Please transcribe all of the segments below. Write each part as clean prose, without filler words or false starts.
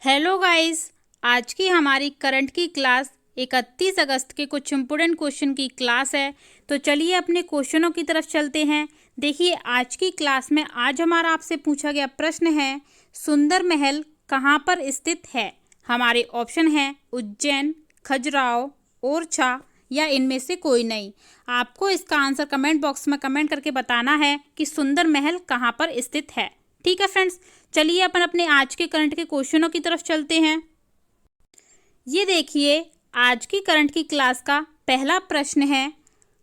Hello guys. आज की हमारी करंट की क्लास 31 अगस्त के कुछ इम्पोर्टेंट क्वेश्चन की क्लास है। तो चलिए अपने क्वेश्चनों की तरफ चलते हैं। देखिए आज की क्लास में आज हमारा आपसे पूछा गया प्रश्न है, सुंदर महल कहाँ पर स्थित है। हमारे ऑप्शन हैं उज्जैन, खजुराहो, ओरछा या इनमें से कोई नहीं। आपको इसका आंसर कमेंट बॉक्स में कमेंट करके बताना है कि सुंदर महल कहाँ पर स्थित है। ठीक है फ्रेंड्स, चलिए अपन अपने आज के करंट के क्वेश्चनों की तरफ चलते हैं। ये देखिए आज की करंट की क्लास का पहला प्रश्न है,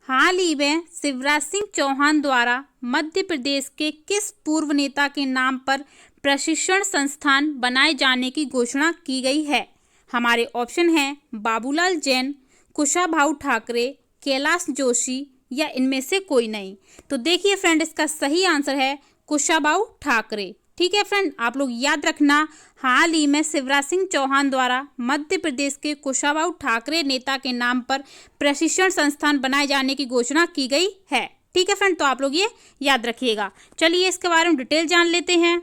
हाल ही में शिवराज सिंह चौहान द्वारा मध्य प्रदेश के किस पूर्व नेता के नाम पर प्रशिक्षण संस्थान बनाए जाने की घोषणा की गई है। हमारे ऑप्शन हैं बाबूलाल जैन, कुशाभाऊ ठाकरे, कैलाश जोशी या इनमें से कोई नहीं। तो देखिए फ्रेंड, इसका सही आंसर है कुशाभाऊ ठाकरे। ठीक है फ्रेंड, आप लोग याद रखना, हाल ही में शिवराज सिंह चौहान द्वारा मध्य प्रदेश के कुशाभाऊ ठाकरे नेता के नाम पर प्रशिक्षण संस्थान बनाए जाने की घोषणा की गई है। ठीक है फ्रेंड, तो आप लोग ये याद रखिएगा। चलिए इसके बारे में डिटेल जान लेते हैं।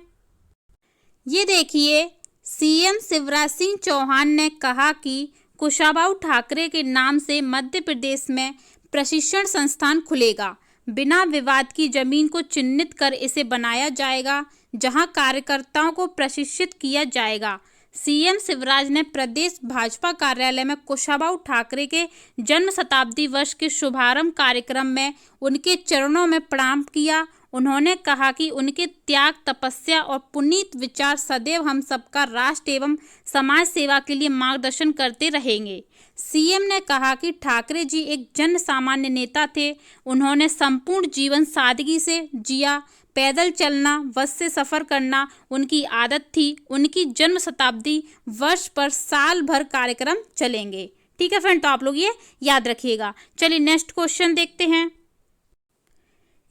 ये देखिए, सीएम शिवराज सिंह चौहान ने कहा कि कुशाभाऊ ठाकरे के नाम से मध्य प्रदेश में प्रशिक्षण संस्थान खुलेगा। बिना विवाद की जमीन को चिन्हित कर इसे बनाया जाएगा, जहां कार्यकर्ताओं को प्रशिक्षित किया जाएगा। सीएम शिवराज ने प्रदेश भाजपा कार्यालय में कुशाभाऊ ठाकरे के जन्म शताब्दी वर्ष के शुभारंभ कार्यक्रम में उनके चरणों में प्रणाम किया। उन्होंने कहा कि उनके त्याग, तपस्या और पुनीत विचार सदैव हम सबका राष्ट्र एवं समाज सेवा के लिए मार्गदर्शन करते रहेंगे। सीएम ने कहा कि ठाकरे जी एक जन सामान्य नेता थे। उन्होंने संपूर्ण जीवन सादगी से जिया। पैदल चलना, बस से सफ़र करना उनकी आदत थी। उनकी जन्म शताब्दी वर्ष पर साल भर कार्यक्रम चलेंगे। ठीक है फ्रेंड, तो आप लोग ये याद रखिएगा। चलिए नेक्स्ट क्वेश्चन देखते हैं।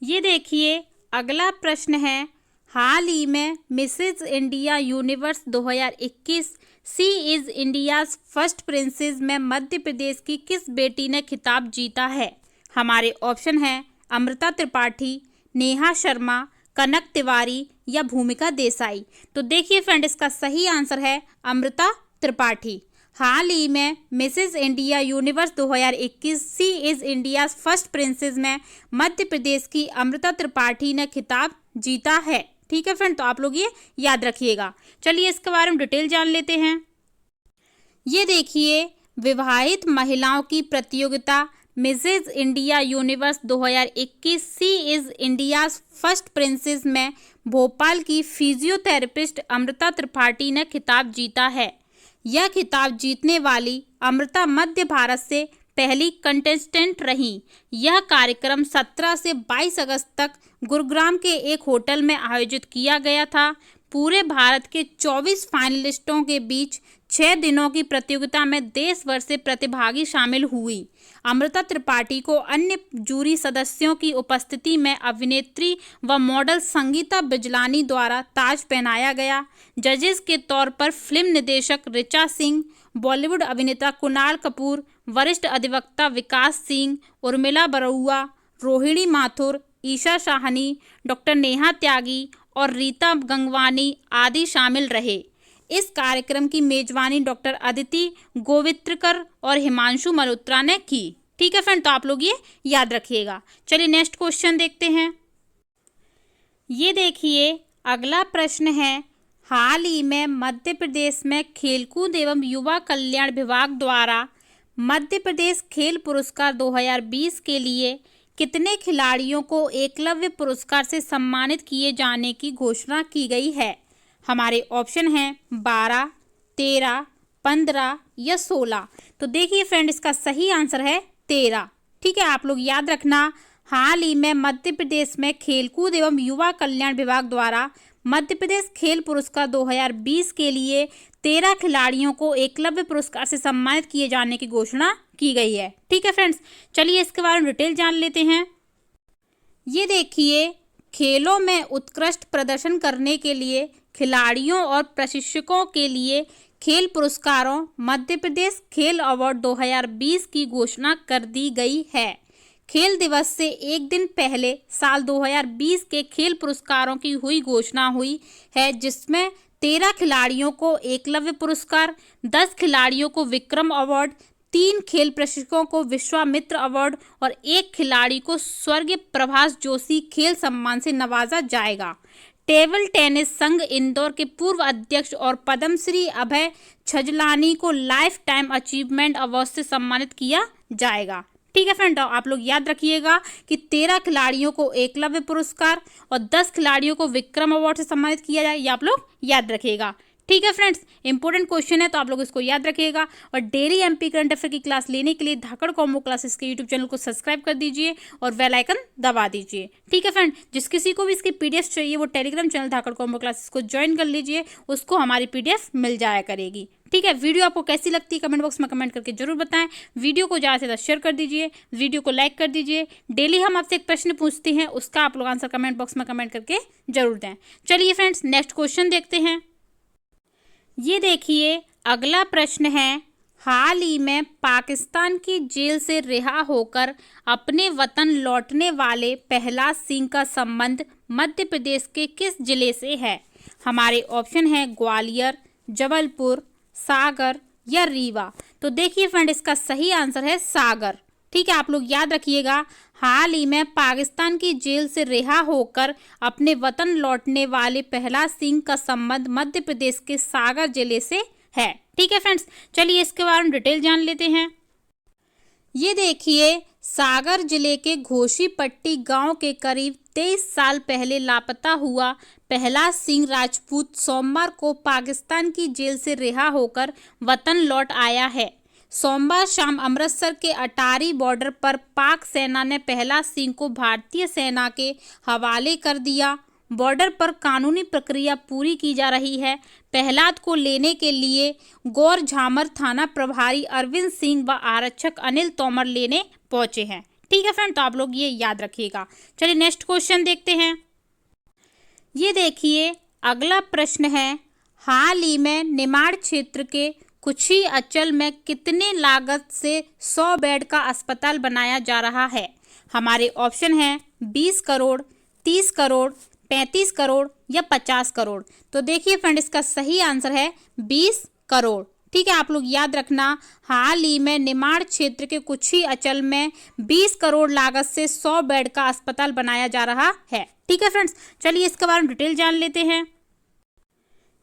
ये देखिए अगला प्रश्न है, हाल ही में Mrs India Universe 2021 she is India's first princess में मध्य प्रदेश की किस बेटी ने खिताब जीता है। हमारे ऑप्शन हैं अमृता त्रिपाठी, नेहा शर्मा, कनक तिवारी या भूमिका देसाई। तो देखिए फ्रेंड, इसका सही आंसर है अमृता त्रिपाठी। हाल ही में Mrs India Universe 2021 she is India first princess में मध्य प्रदेश की अमृता त्रिपाठी ने खिताब जीता है। ठीक है फ्रेंड, तो आप लोग ये याद रखिएगा। चलिए इसके बारे में डिटेल जान लेते हैं। ये देखिए, विवाहित महिलाओं की प्रतियोगिता Mrs India Universe 2021 she is India first princess में भोपाल की फिजियोथेरेपिस्ट अमृता त्रिपाठी ने खिताब जीता है। यह खिताब जीतने वाली अमृता मध्य भारत से पहली कंटेस्टेंट रहीं। यह कार्यक्रम 17 से 22 अगस्त तक गुरुग्राम के एक होटल में आयोजित किया गया था। पूरे भारत के 24 फाइनलिस्टों के बीच 6 दिनों की प्रतियोगिता में देश भर से प्रतिभागी शामिल हुई। अमृता त्रिपाठी को अन्य जूरी सदस्यों की उपस्थिति में अभिनेत्री व मॉडल संगीता बिजलानी द्वारा ताज पहनाया गया। जजेस के तौर पर फिल्म निदेशक ऋचा सिंह, बॉलीवुड अभिनेता कुणाल कपूर, वरिष्ठ अधिवक्ता विकास सिंह, उर्मिला बरुआ, रोहिणी माथुर, ईशा शाहनी, डॉक्टर नेहा त्यागी और रीता गंगवानी आदि शामिल रहे। इस कार्यक्रम की मेजबानी डॉक्टर अदिति गोवित्रकर और हिमांशु मल्होत्रा ने की। ठीक है फ्रेंड, तो आप लोग ये याद रखिएगा। चलिए नेक्स्ट क्वेश्चन देखते हैं। ये देखिए अगला प्रश्न है, हाल ही में मध्य प्रदेश में खेलकूद एवं युवा कल्याण विभाग द्वारा मध्य प्रदेश खेल पुरस्कार 2020 के लिए कितने खिलाड़ियों को एकलव्य पुरस्कार से सम्मानित किए जाने की घोषणा की गई है। हमारे ऑप्शन हैं 12, 13, 15 या 16। तो देखिए फ्रेंड, इसका सही आंसर है 13। ठीक है, आप लोग याद रखना, हाल ही में मध्य प्रदेश में खेलकूद एवं युवा कल्याण विभाग द्वारा मध्य प्रदेश खेल पुरस्कार 2020 के लिए 13 खिलाड़ियों को एकलव्य पुरस्कार से सम्मानित किए जाने की घोषणा की गई है। ठीक है फ्रेंड्स, चलिए इसके बारे में डिटेल जान लेते हैं। ये देखिए, खेलों में उत्कृष्ट प्रदर्शन करने के लिए खिलाड़ियों और प्रशिक्षकों के लिए खेल पुरस्कारों मध्य प्रदेश खेल अवार्ड 2020 की घोषणा कर दी गई है। खेल दिवस से एक दिन पहले साल 2020 के खेल पुरस्कारों की हुई घोषणा हुई है, जिसमें 13 खिलाड़ियों को एकलव्य पुरस्कार, 10 खिलाड़ियों को विक्रम अवार्ड, 3 खेल प्रशिक्षकों को विश्वामित्र अवार्ड और 1 खिलाड़ी को स्वर्गीय प्रभास जोशी खेल सम्मान से नवाजा जाएगा। टेबल टेनिस संघ इंदौर के पूर्व अध्यक्ष और पद्मश्री अभय छजलानी को लाइफ टाइम अचीवमेंट अवार्ड से सम्मानित किया जाएगा। ठीक है फ्रेंड, आप लोग याद रखिएगा कि 13 खिलाड़ियों को एकलव्य पुरस्कार और 10 खिलाड़ियों को विक्रम अवार्ड से सम्मानित किया जाए, ये आप लोग याद रखिएगा। ठीक है फ्रेंड्स, इंपॉर्टेंट क्वेश्चन है तो आप लोग इसको याद रखिएगा। और डेली एमपी करंट अफेयर की क्लास लेने के लिए धाकड़ कॉम्बो क्लासेस के यूट्यूब चैनल को सब्सक्राइब कर दीजिए और बेल आइकन दबा दीजिए। ठीक है फ्रेंड, जिस किसी को भी इसकी पीडीएफ चाहिए वो टेलीग्राम चैनल धाकड़ कॉम्बो क्लासेस को ज्वाइन कर लीजिए, उसको हमारी पीडीएफ मिल जाया करेगी। ठीक है, वीडियो आपको कैसी लगती है कमेंट बॉक्स में कमेंट करके जरूर बताएं। वीडियो को ज़्यादा से ज़्यादा शेयर कर दीजिए, वीडियो को लाइक कर दीजिए। डेली हम आपसे एक प्रश्न पूछते हैं, उसका आप लोग आंसर कमेंट बॉक्स में कमेंट करके जरूर दें। चलिए फ्रेंड्स, नेक्स्ट क्वेश्चन देखते हैं। ये देखिए, अगला प्रश्न है, हाल ही में पाकिस्तान की जेल से रिहा होकर अपने वतन लौटने वाले प्रहलाद सिंह का संबंध मध्य प्रदेश के किस जिले से है? हमारे ऑप्शन है ग्वालियर, जबलपुर, सागर या रीवा। तो देखिए फ्रेंड, इसका सही आंसर है सागर। ठीक है, आप लोग याद रखिएगा, हाल ही में पाकिस्तान की जेल से रिहा होकर अपने वतन लौटने वाले प्रहलाद सिंह का संबंध मध्य प्रदेश के सागर जिले से है। ठीक है फ्रेंड्स, चलिए इसके बारे में डिटेल जान लेते हैं। ये देखिए, सागर जिले के घोशीपट्टी गांव के करीब 23 साल पहले लापता हुआ प्रहलाद सिंह राजपूत सोमवार को पाकिस्तान की जेल से रिहा होकर वतन लौट आया है। सोमवार शाम अमृतसर के अटारी बॉर्डर पर पाक सेना ने प्रहलाद सिंह को भारतीय सेना के हवाले कर दिया। बॉर्डर पर कानूनी प्रक्रिया पूरी की जा रही है। प्रहलाद को लेने के लिए गौरझामर थाना प्रभारी अरविंद सिंह व आरक्षक अनिल तोमर लेने पहुंचे हैं। ठीक है फ्रेंड, तो आप लोग ये याद रखिएगा। चलिए नेक्स्ट क्वेश्चन देखते हैं। ये देखिए, अगला प्रश्न है, हाल ही में निमाड़ क्षेत्र के कुछी अंचल में कितने लागत से 100 बेड का अस्पताल बनाया जा रहा है? हमारे ऑप्शन हैं 20 करोड़, 30 करोड़, 35 करोड़ या 50 करोड़। तो देखिए फ्रेंड, इसका सही आंसर है 20 करोड़। ठीक है, आप लोग याद रखना, हाल ही में निमाड़ क्षेत्र के कुछी अंचल में 20 करोड़ लागत से 100 बेड का अस्पताल बनाया जा रहा है। ठीक है फ्रेंड्स, चलिए इसके बारे में डिटेल जान लेते हैं।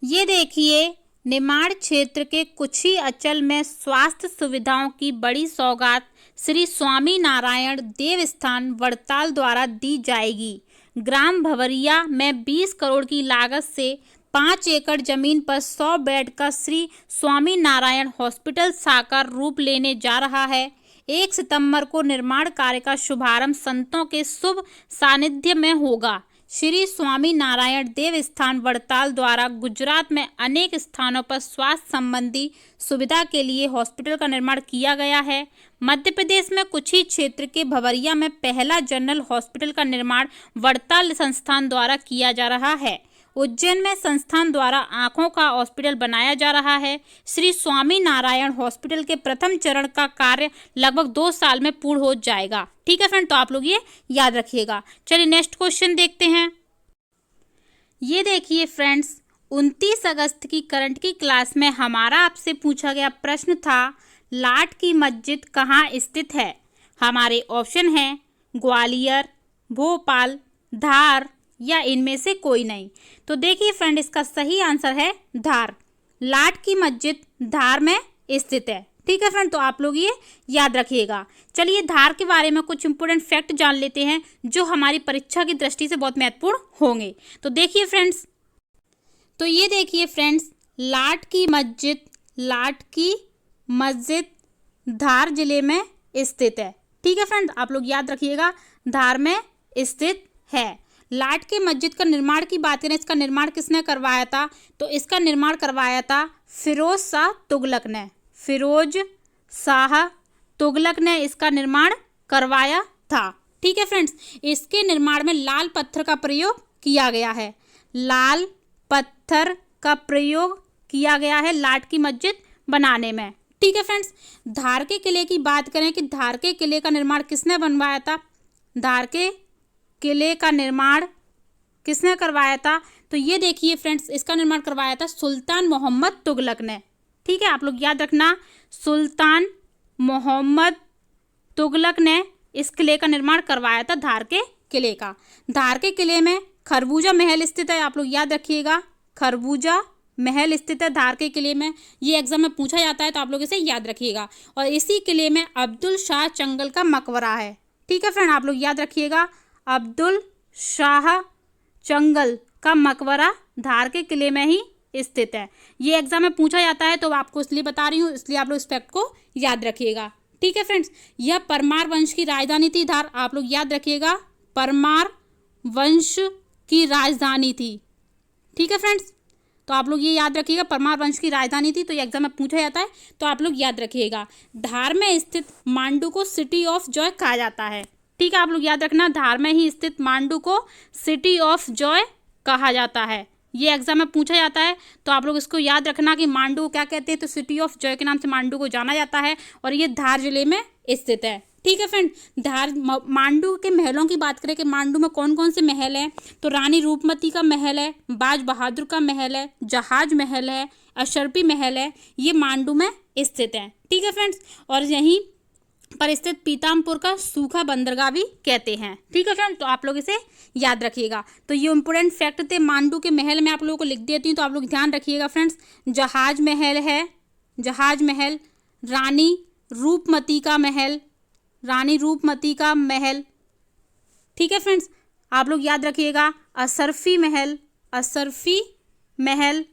ये देखिए, निमाड़ क्षेत्र के कुछी अंचल में स्वास्थ्य सुविधाओं की बड़ी सौगात श्री स्वामी नारायण देवस्थान वड़ताल द्वारा दी जाएगी। ग्राम भवरिया में 20 करोड़ की लागत से 5 एकड़ जमीन पर 100 बेड का श्री स्वामी नारायण हॉस्पिटल साकार रूप लेने जा रहा है। 1 सितंबर को निर्माण कार्य का शुभारंभ संतों के शुभ सानिध्य में होगा। श्री स्वामी नारायण देवस्थान वड़ताल द्वारा गुजरात में अनेक स्थानों पर स्वास्थ्य संबंधी सुविधा के लिए हॉस्पिटल का निर्माण किया गया है। मध्य प्रदेश में कुछी क्षेत्र के भवरिया में पहला जनरल हॉस्पिटल का निर्माण वड़ताल संस्थान द्वारा किया जा रहा है। उज्जैन में संस्थान द्वारा आंखों का हॉस्पिटल बनाया जा रहा है। श्री स्वामी नारायण हॉस्पिटल के प्रथम चरण का कार्य लगभग 2 साल में पूर्ण हो जाएगा। ठीक है फ्रेंड, तो आप लोग ये याद रखिएगा। चलिए नेक्स्ट क्वेश्चन देखते हैं। ये देखिए फ्रेंड्स, 29 अगस्त की करंट की क्लास में हमारा आपसे पूछा गया प्रश्न था, लाट की मस्जिद कहाँ स्थित है? हमारे ऑप्शन हैं ग्वालियर, भोपाल, धार या इनमें से कोई नहीं। तो देखिए फ्रेंड, इसका सही आंसर है धार। लाट की मस्जिद धार में स्थित है। ठीक है फ्रेंड, तो आप लोग ये याद रखिएगा। चलिए धार के बारे में कुछ इंपोर्टेंट फैक्ट जान लेते हैं जो हमारी परीक्षा की दृष्टि से बहुत महत्वपूर्ण होंगे। तो देखिए फ्रेंड्स, ये देखिए फ्रेंड्स, लाट की मस्जिद धार जिले में स्थित है। ठीक है फ्रेंड, आप लोग याद रखिएगा, धार में स्थित है। लाट की मस्जिद का निर्माण की बात करें, इसका निर्माण किसने करवाया था? तो इसका निर्माण करवाया था फिरोज शाह तुगलक ने। फिरोज शाह तुगलक ने इसका निर्माण करवाया था। ठीक है फ्रेंड्स, इसके निर्माण में लाल पत्थर का प्रयोग किया गया है। लाल पत्थर का प्रयोग किया गया है लाट की मस्जिद बनाने में। ठीक है फ्रेंड्स, धार के किले की बात करें कि धार के किले का निर्माण किसने बनवाया था? धार के किले का निर्माण किसने करवाया था? तो ये देखिए फ्रेंड्स, इसका निर्माण करवाया था सुल्तान मोहम्मद तुगलक ने। ठीक है, आप लोग याद रखना, सुल्तान मोहम्मद तुगलक ने इस किले का निर्माण करवाया था, धार के किले का। धार के किले में खरबूजा महल स्थित है, आप लोग याद रखिएगा, खरबूजा महल स्थित है धार के किले में। ये एग्जाम में पूछा जाता है तो आप लोग इसे याद रखिएगा। और इसी किले में अब्दुल शाह चंगल का मकबरा है। ठीक है फ्रेंड, आप लोग याद रखिएगा, अब्दुल शाह चंगल का मकबरा धार के किले में ही स्थित है। ये एग्जाम में पूछा जाता है तो आपको इसलिए बता रही हूँ, इसलिए आप लोग इस फैक्ट को याद रखिएगा। ठीक है फ्रेंड्स, यह परमार वंश की राजधानी थी धार, आप लोग याद रखिएगा, परमार वंश की राजधानी थी। ठीक है फ्रेंड्स, तो आप लोग ये याद रखिएगा, परमार वंश की राजधानी थी, तो ये एग्जाम में पूछा जाता है तो आप लोग याद रखिएगा। धार में स्थित मांडू को सिटी ऑफ जॉय कहा जाता है। ठीक है, आप लोग याद रखना, धार में ही स्थित मांडू को सिटी ऑफ जॉय कहा जाता है। ये एग्जाम में पूछा जाता है तो आप लोग इसको याद रखना कि मांडू को क्या कहते हैं, तो सिटी ऑफ जॉय के नाम से मांडू को जाना जाता है और ये धार जिले में स्थित है। ठीक है फ्रेंड, धार मांडू के महलों की बात करें कि मांडू में कौन कौन से महल हैं, तो रानी रूपमती का महल है, बाज बहादुर का महल है, जहाज महल है, अशरफी महल है, ये मांडू में स्थित है। ठीक है फ्रेंड्स, और यहीं पर स्थित पीतामपुर का सूखा बंदरगाह भी कहते हैं। ठीक है फ्रेंड, तो आप लोग इसे याद रखिएगा। तो ये इंपोर्टेंट फैक्ट थे मांडू के महल, में आप लोगों को लिख देती हूँ तो आप लोग ध्यान रखिएगा फ्रेंड्स। जहाज महल है, जहाज महल, रानी रूपमती का महल, रानी रूपमती का महल। ठीक है फ्रेंड्स, आप लोग याद रखिएगा, अशरफी महल, अशरफी महल,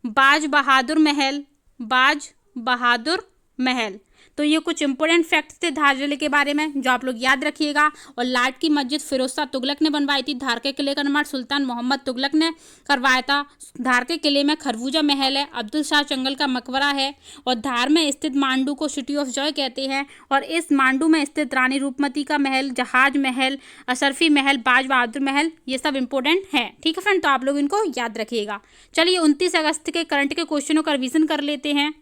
बाज बहादुर महल, बाज बहादुर महल। तो ये कुछ इंपोर्टेंट फैक्ट्स थे धार जिले के बारे में जो आप लोग याद रखिएगा। और लाट की मस्जिद फिरोज शाह तुगलक ने बनवाई थी। धार के किले का निर्माण सुल्तान मोहम्मद तुगलक ने करवाया था। धार के किले में खरबूजा महल है, अब्दुल शाह चंगल का मकबरा है और धार में स्थित मांडू को सिटी ऑफ जॉय कहते हैं। और इस मांडू में स्थित रानी रूपमती का महल, जहाज महल, अशरफी महल, बाज बहादुर महल, ये सब इंपॉर्टेंट है। ठीक है फ्रेंड, तो आप लोग इनको याद रखिएगा। चलिए 29 अगस्त के करंट के क्वेश्चनों का रिवीजन कर लेते हैं।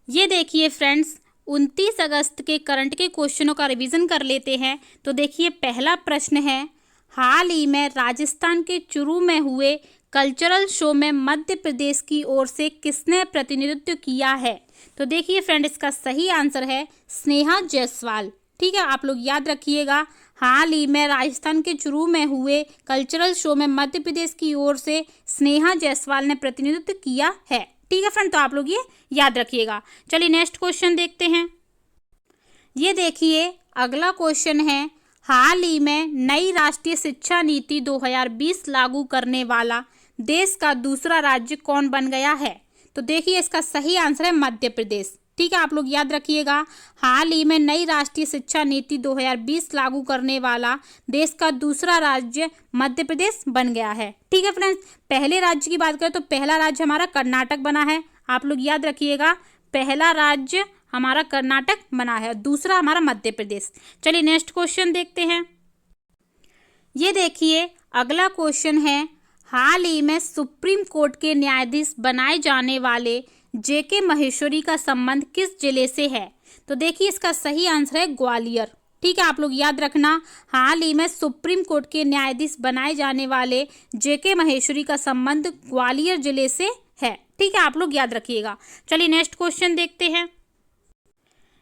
ये देखिए फ्रेंड्स, 29 अगस्त के करंट के क्वेश्चनों का रिवीजन कर लेते हैं। तो देखिए पहला प्रश्न है, हाल ही में राजस्थान के चुरू में हुए कल्चरल शो में मध्य प्रदेश की ओर से किसने प्रतिनिधित्व किया है? तो देखिए फ्रेंड, इसका सही आंसर है स्नेहा जायसवाल। ठीक है, आप लोग याद रखिएगा, हाल ही में राजस्थान के चुरू में हुए कल्चरल शो में मध्य प्रदेश की ओर से स्नेहा जायसवाल ने प्रतिनिधित्व किया है। ठीक है फ्रेंड, तो आप लोग ये याद रखिएगा। चलिए नेक्स्ट क्वेश्चन देखते हैं। ये देखिए अगला क्वेश्चन है, हाल ही में नई राष्ट्रीय शिक्षा नीति 2020 लागू करने वाला देश का दूसरा राज्य कौन बन गया है? तो देखिए इसका सही आंसर है मध्य प्रदेश। ठीक है, आप लोग याद रखिएगा, हाल ही में नई राष्ट्रीय शिक्षा नीति 2020 लागू करने वाला देश का दूसरा राज्य मध्य प्रदेश बन गया है। ठीक है फ्रेंड्स, पहले राज्य की बात करें तो पहला राज्य हमारा कर्नाटक बना है। आप लोग याद रखिएगा, पहला राज्य हमारा कर्नाटक बना है, दूसरा हमारा मध्य प्रदेश। चलिए नेक्स्ट क्वेश्चन देखते हैं। ये देखिए अगला क्वेश्चन है, हाल ही में सुप्रीम कोर्ट के न्यायाधीश बनाए जाने वाले जेके महेश्वरी का संबंध किस जिले से है? तो देखिए इसका सही आंसर है ग्वालियर। ठीक है, आप लोग याद रखना, हाल ही में सुप्रीम कोर्ट के न्यायाधीश बनाए जाने वाले जेके महेश्वरी का संबंध ग्वालियर जिले से है। ठीक है, आप लोग याद रखिएगा। चलिए नेक्स्ट क्वेश्चन देखते हैं।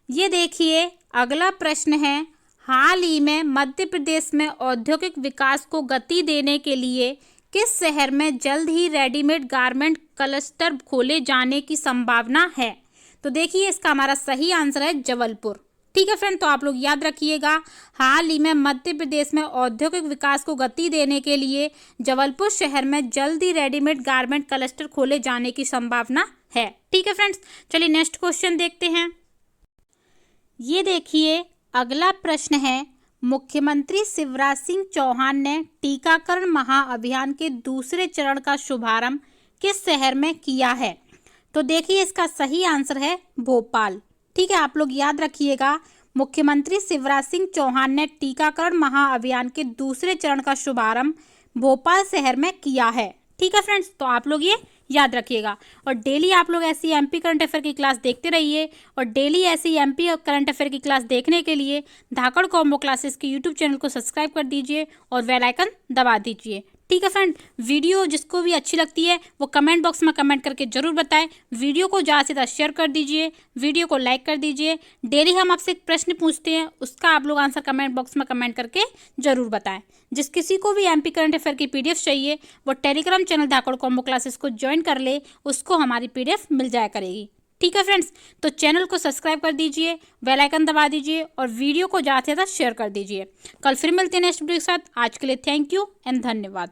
ये देखिए अगला प्रश्न है, हाल ही में मध्य प्रदेश में औद्योगिक विकास को गति देने के लिए किस शहर में जल्द ही रेडीमेड गारमेंट क्लस्टर खोले जाने की संभावना है? तो देखिए इसका हमारा सही आंसर है जबलपुर। ठीक है फ्रेंड, तो आप लोग याद रखिएगा, हाल ही में मध्य प्रदेश में औद्योगिक विकास को गति देने के लिए जबलपुर शहर में जल्द ही रेडीमेड गारमेंट क्लस्टर खोले जाने की संभावना है। ठीक है फ्रेंड्स, चलिए नेक्स्ट क्वेश्चन देखते हैं। ये देखिए अगला प्रश्न है, मुख्यमंत्री शिवराज सिंह चौहान ने टीकाकरण महाअभियान के दूसरे चरण का शुभारंभ किस शहर में किया है? तो देखिए इसका सही आंसर है भोपाल। ठीक है, आप लोग याद रखिएगा, मुख्यमंत्री शिवराज सिंह चौहान ने टीकाकरण महाअभियान के दूसरे चरण का शुभारंभ भोपाल शहर में किया है। ठीक है फ्रेंड्स, तो आप लोग ये याद रखिएगा। और डेली आप लोग ऐसी एमपी करंट अफेयर की क्लास देखते रहिए। और डेली ऐसी एमपी करंट अफेयर की क्लास देखने के लिए धाकड़ कॉम्बो क्लासेस के यूट्यूब चैनल को सब्सक्राइब कर दीजिए और बेल आइकन दबा दीजिए। ठीक है फ्रेंड, वीडियो जिसको भी अच्छी लगती है वो कमेंट बॉक्स में कमेंट करके ज़रूर बताएं। वीडियो को ज़्यादा से ज़्यादा शेयर कर दीजिए, वीडियो को लाइक कर दीजिए। डेली हम आपसे एक प्रश्न पूछते हैं, उसका आप लोग आंसर कमेंट बॉक्स में कमेंट करके ज़रूर बताएं। जिस किसी को भी एमपी करंट अफेयर की पीडीएफ चाहिए वो टेलीग्राम चैनल धाकड़ कॉम्बो क्लासेस को ज्वाइन कर ले, उसको हमारी पीडीएफ मिल जाया करेगी। ठीक है फ्रेंड्स, तो चैनल को सब्सक्राइब कर दीजिए, बेल आइकन दबा दीजिए और वीडियो को ज़्यादा से ज़्यादा शेयर कर दीजिए। कल फिर मिलते हैं नेक्स्ट वीडियो के साथ। आज के लिए थैंक यू एंड धन्यवाद।